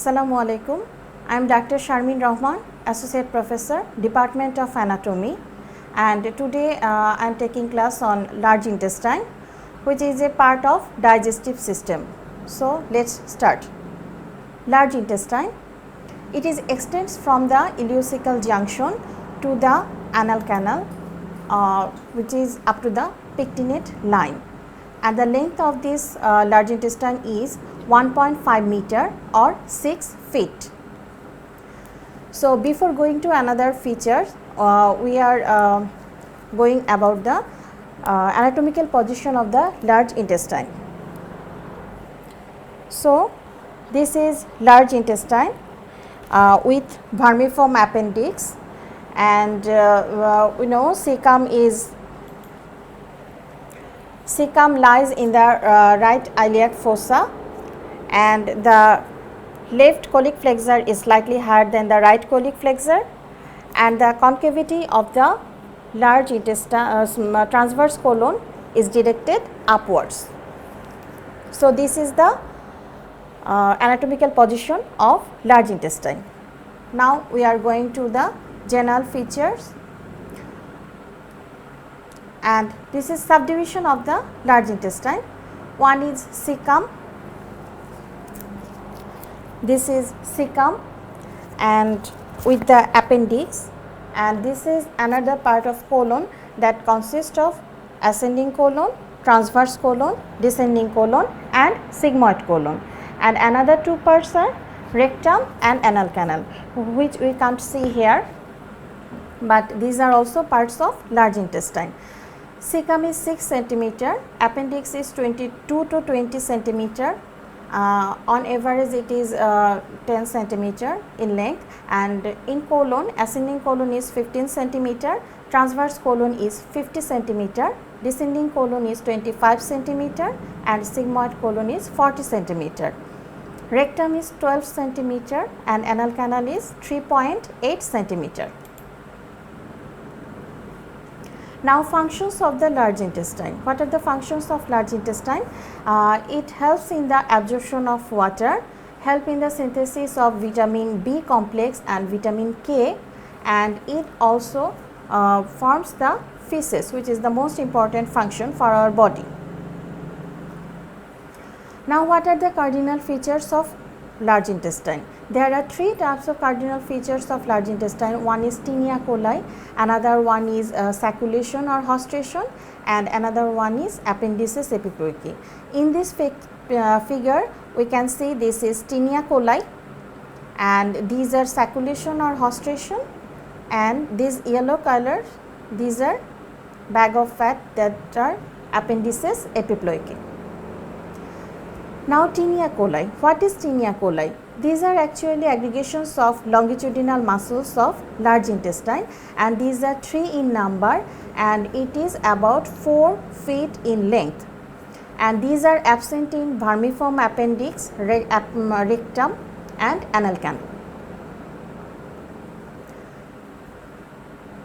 Assalamu alaikum. I am Dr. Sharmin Rahman, Associate Professor, Department of Anatomy, and today I am taking class on large intestine, which is a part of digestive system. So let's start. Large intestine, it is extends from the ileocecal junction to the anal canal, which is up to the pectinate line, and the length of this large intestine is 1.5 meter or 6 feet. So before going to another feature, we are going about the anatomical position of the large intestine. So this is large intestine with vermiform appendix, and we know cecum lies in the right iliac fossa, and the left colic flexure is slightly higher than the right colic flexure, and the concavity of the large intestine transverse colon is directed upwards. So this is the anatomical position of large intestine. Now we are going to the general features, and this is subdivision of the large intestine. One is cecum. This is cecum and with the appendix, and this is another part of colon that consists of ascending colon, transverse colon, descending colon and sigmoid colon, and another two parts are rectum and anal canal, which we can't see here, but these are also parts of large intestine. Cecum is 6 centimeter, appendix is 22 to 20 centimeter. On average it is 10 centimeter in length, and in colon, ascending colon is 15 centimeter, transverse colon is 50 centimeter, descending colon is 25 centimeter and sigmoid colon is 40 centimeter. Rectum is 12 centimeter and anal canal is 3.8 centimeter. Now functions of the large intestine. What are the functions of large intestine? It helps in the absorption of water, help in the synthesis of vitamin B complex and vitamin K, and it also forms the feces, which is the most important function for our body. Now what are the cardinal features of large intestine? There are three types of cardinal features of large intestine. One is tinea coli, another one is sacculation or hostration, and another one is appendices epiploicae. In this figure we can see this is tinea coli, and these are sacculation or hostration, and these yellow colors, these are bag of fat that are appendices epiploicae. Now tinea coli. What is tinea coli? These are actually aggregations of longitudinal muscles of large intestine, and these are 3 in number, and it is about 4 feet in length, and these are absent in vermiform appendix, rectum and anal canal.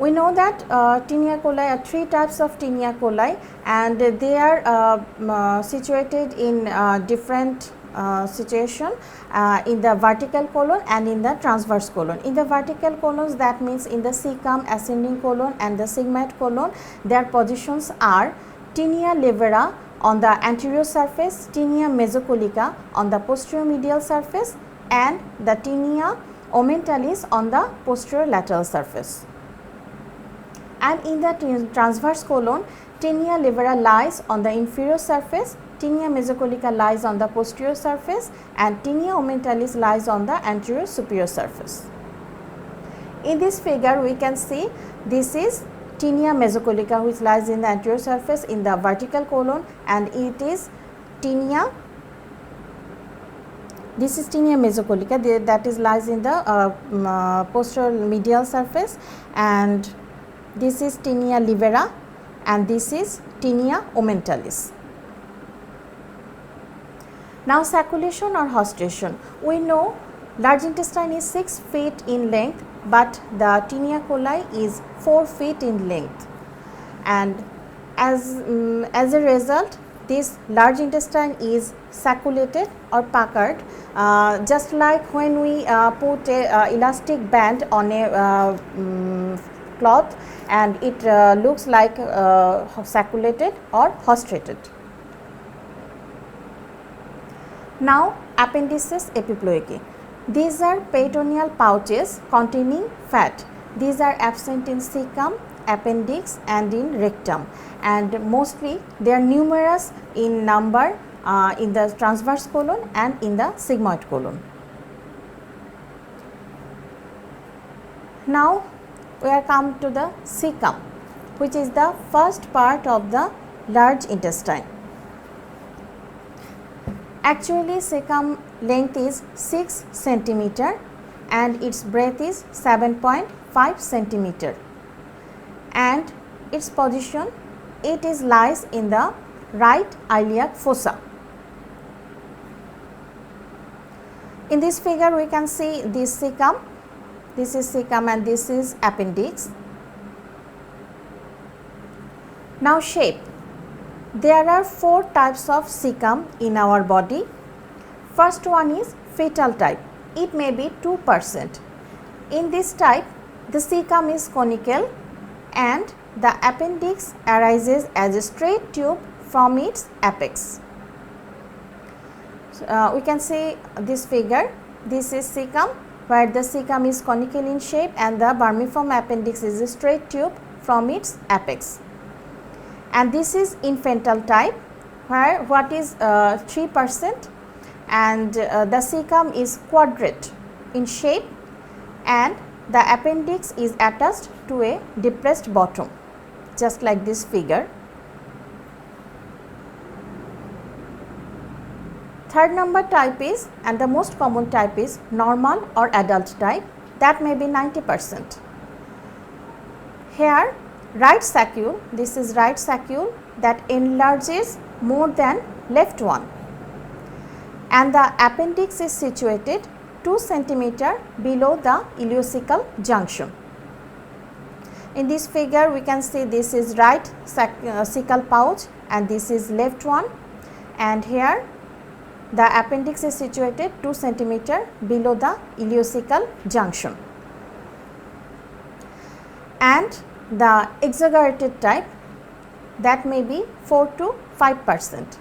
We know that tinea coli are 3 types of tinea coli, and they are situated in different situation in the vertical colon and in the transverse colon. In the vertical colons, that means in the cecum, ascending colon and the sigmoid colon, their positions are tinea levera on the anterior surface, tinea mesocolica on the posterior medial surface, and the tinea aumentalis on the posterior lateral surface. And in the transverse colon, tinea levera lies on the inferior surface, tinea mesocolica lies on the posterior surface, and tinea aumentalis lies on the anterior superior surface. In this figure we can see this is tinea mesocolica, which lies in the anterior surface in the vertical colon, and it is tinea, this is tinea mesocolica that is lies in the posterior medial surface, and this is tinea levera, and this is tinea aumentalis. Now sacculation or hostration. We know large intestine is 6 feet in length, but the tinea coli is 4 feet in length, and as a result this large intestine is sacculated or puckered, just like when we put a elastic band on a cloth and it looks like sacculated or hostrated. Now appendices epiploicae. These are peritoneal pouches containing fat. These are absent in cecum, appendix and in rectum, and mostly they are numerous in number in the transverse colon and in the sigmoid colon. Now we are come to the cecum, which is the first part of the large intestine. Actually, cecum length is 6 centimeter and its breadth is 7.5 centimeter, and its position, it is lies in the right iliac fossa. In this figure we can see this cecum, this is cecum and this is appendix. Now shape. There are 4 types of cecum in our body. First one is fetal type. It may be 2%. In this type, the cecum is conical and the appendix arises as a straight tube from its apex. We can see this figure. This is cecum, where the cecum is conical in shape and the vermiform appendix is a straight tube from its apex. And this is infantile type, where what is 3% and the cecum is quadrate in shape and the appendix is attached to a depressed bottom, just like this figure. Third number type is, and the most common type is normal or adult type, that may be 90%. Here right saccule, this is right saccule that enlarges more than left one, and the appendix is situated 2 centimeter below the ileocecal junction. In this figure we can see this is right cecal pouch and this is left one, and here the appendix is situated 2 centimeter below the ileocecal junction. And the exaggerated type, that may be 4 to 5%.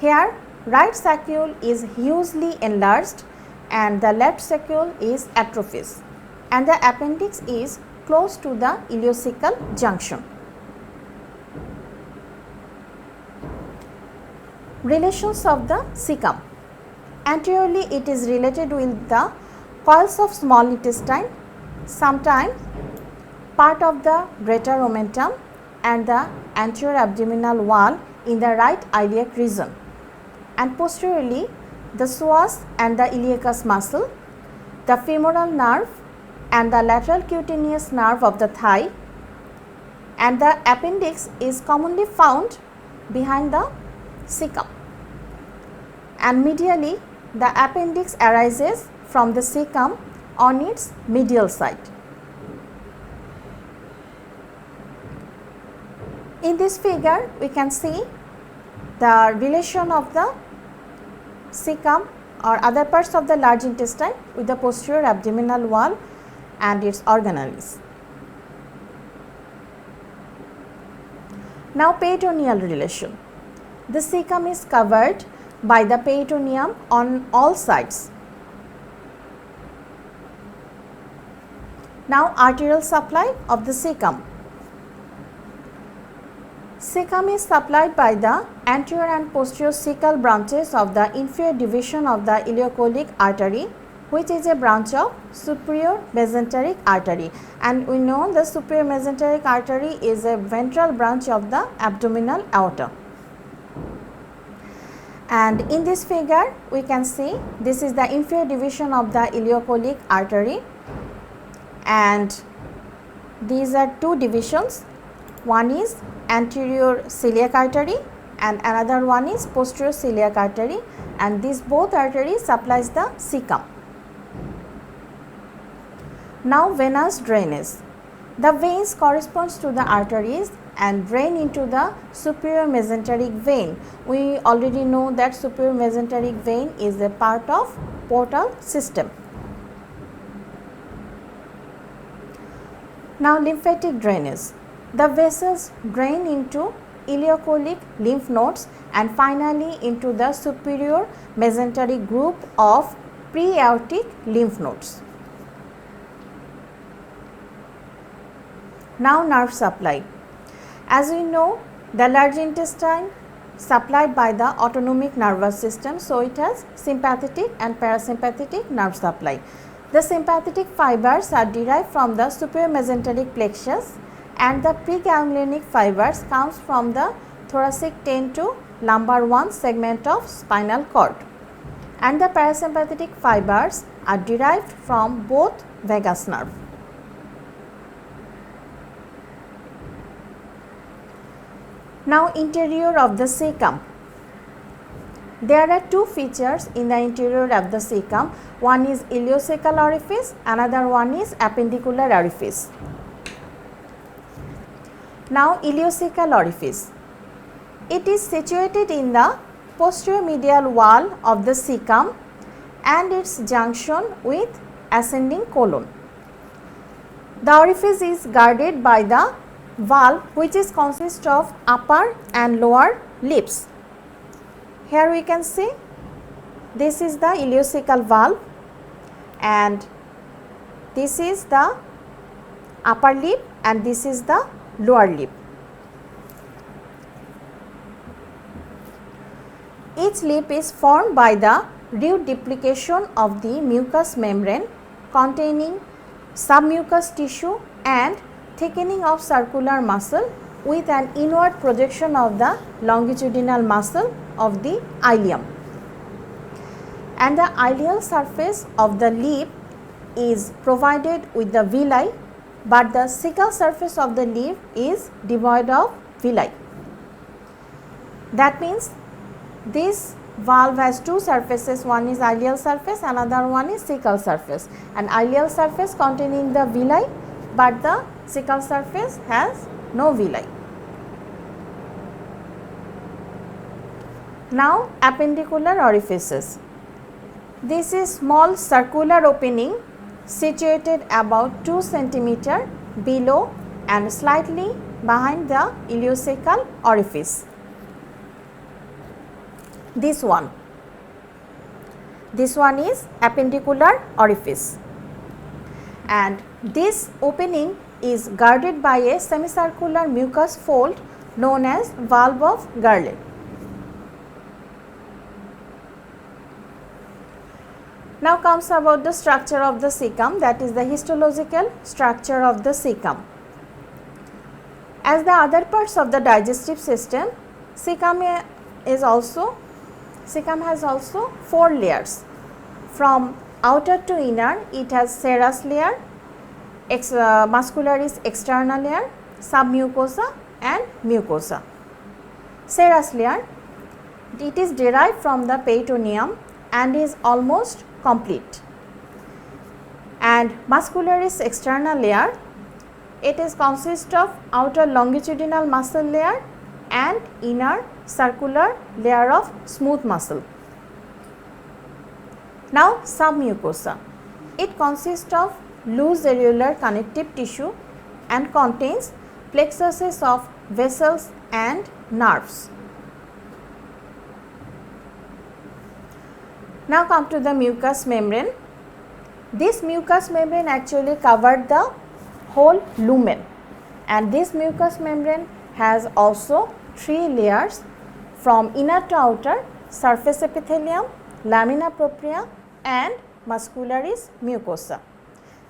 Here right saccule is hugely enlarged and the left saccule is atrophies, and the appendix is close to the ileocecal junction. Relations of the cecum. Anteriorly it is related with the coils of small intestine, sometimes part of the greater omentum and the anterior abdominal wall in the right iliac region, and posteriorly the psoas and the iliacus muscle, the femoral nerve and the lateral cutaneous nerve of the thigh, and the appendix is commonly found behind the cecum, and medially the appendix arises from the cecum on its medial side. In this figure we can see the relation of the cecum or other parts of the large intestine with the posterior abdominal wall and its organelles. Now peritoneal relation. The cecum is covered by the peritoneum on all sides. Now arterial supply of the cecum. Cecum is supplied by the anterior and posterior cecal branches of the inferior division of the ileocholic artery, which is a branch of superior mesenteric artery, and we know the superior mesenteric artery is a ventral branch of the abdominal aorta. And in this figure we can see this is the inferior division of the ileocholic artery, and these are 2 divisions. One is anterior celiac artery and another one is posterior celiac artery, and these both arteries supplies the cecum. Now venous drainage. The veins corresponds to the arteries and drain into the superior mesenteric vein. We already know that superior mesenteric vein is a part of portal system. Now lymphatic drainage. The vessels drain into ileocholic lymph nodes and finally into the superior mesenteric group of pre-aortic lymph nodes. Now nerve supply. As we know, the large intestine supplied by the autonomic nervous system, so it has sympathetic and parasympathetic nerve supply. The sympathetic fibers are derived from the superior mesenteric plexus and the preganglionic fibers comes from the thoracic 10 to lumbar 1 segment of spinal cord, and the parasympathetic fibers are derived from both vagus nerve. Now interior of the cecum. There are two features in the interior of the cecum. One is ileocecal orifice, another one is appendicular orifice. Now ileocecal orifice. It is situated in the posterior medial wall of the cecum and its junction with ascending colon. The orifice is guarded by the valve which is consist of upper and lower lips. Here we can see this is the ileocecal valve and this is the upper lip and this is the lower lip. Each lip is formed by the reduplication of the mucous membrane containing submucous tissue and thickening of circular muscle with an inward projection of the longitudinal muscle of the ileum. And the ileal surface of the lip is provided with the villi, but the cecal surface of the lip is devoid of villi. That means this valve has two surfaces, one is ileal surface, another one is cecal surface. An ileal surface containing the villi, but the cecal surface has no villi. Now appendicular orifices. This is small circular opening situated about 2 cm below and slightly behind the ileocecal orifice. This one is appendicular orifice, and this opening is guarded by a semicircular mucous fold known as valve of Gurley. Now comes about the structure of the cecum, that is the histological structure of the cecum. As the other parts of the digestive system, cecum has also 4 layers. From outer to inner, it has serous layer, muscularis externa layer, submucosa and mucosa. Serous layer, it is derived from the peritoneum and is almost complete. And muscularis externa layer, it is consist of outer longitudinal muscle layer and inner circular layer of smooth muscle. Now submucosa, it consists of loose areolar connective tissue and contains plexuses of vessels and nerves. Now come to the mucous membrane. This mucous membrane actually covered the whole lumen, and this mucous membrane has also 3 layers from inner to outer: surface epithelium, lamina propria and muscularis mucosa.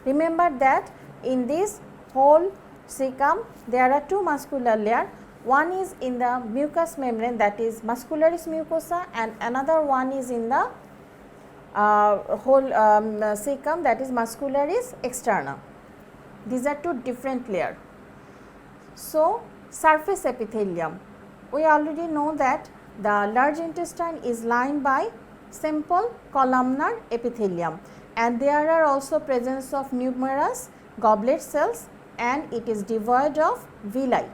Remember that in this whole cecum there are 2 muscular layers. One is in the mucous membrane, that is muscularis mucosa, and another one is in the whole cecum, that is muscularis externa. These are 2 different layers. So surface epithelium, we already know that the large intestine is lined by simple columnar epithelium, and there are also presence of numerous goblet cells, and it is devoid of villi.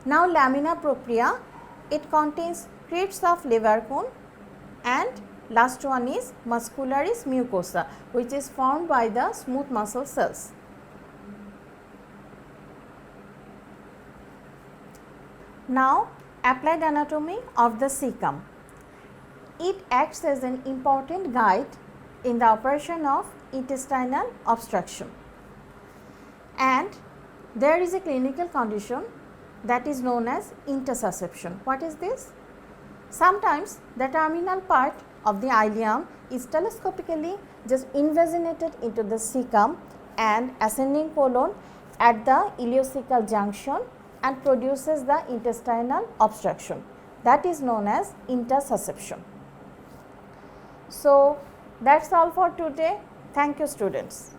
Now lamina propria, it contains crypts of liver cone, and last one is muscularis mucosa, which is formed by the smooth muscle cells. Now applied anatomy of the cecum. It acts as an important guide in the operation of intestinal obstruction, and there is a clinical condition that is known as intussusception. What is this? Sometimes the terminal part of the ileum is telescopically just invaginated into the cecum and ascending colon at the ileocecal junction and produces the intestinal obstruction. That is known as intussusception. So, that is all for today. Thank you, students.